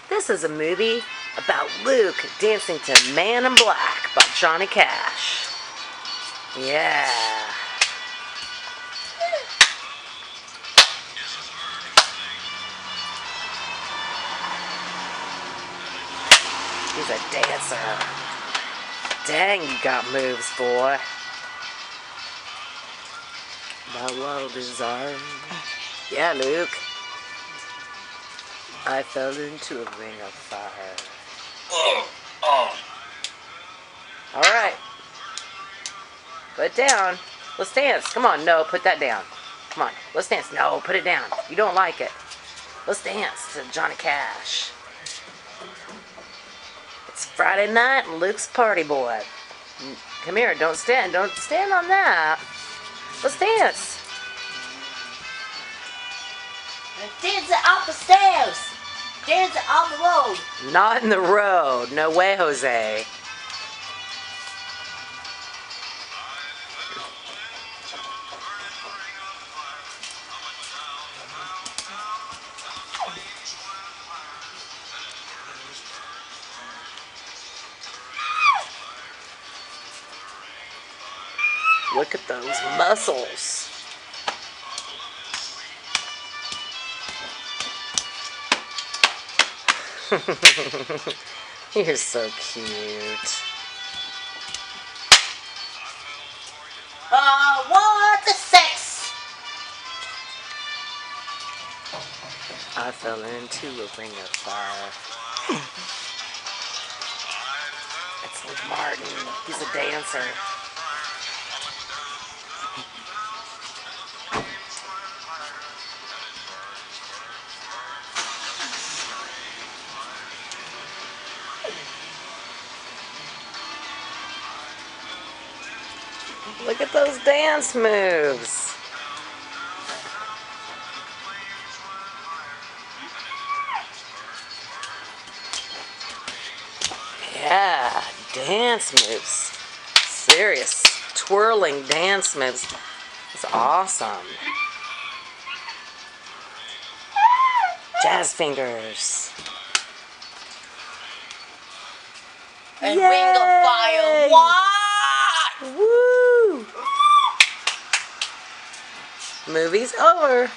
This is a movie about Luke dancing to Man in Black by Johnny Cash. Yeah. He's a dancer. Dang, you got moves, boy. My world is ours. Yeah, Luke. I fell into a ring of fire. Alright. Put it down. Let's dance. Come on, no, put that down. Come on, let's dance. No, put it down. You don't like it. Let's dance to Johnny Cash. It's Friday night and Luke's party boy. Come here, don't stand on that. Let's dance. Dance it off the stairs. Dance it on the road. Not in the road. No way, Jose. Look at those muscles. You're so cute. What the sex? I fell into a ring of fire. It's Luke Martin. He's a dancer. Look at those dance moves. Yeah, dance moves. Serious twirling dance moves. It's awesome. Jazz fingers. And ring of fire. What? Woo! Movie's over.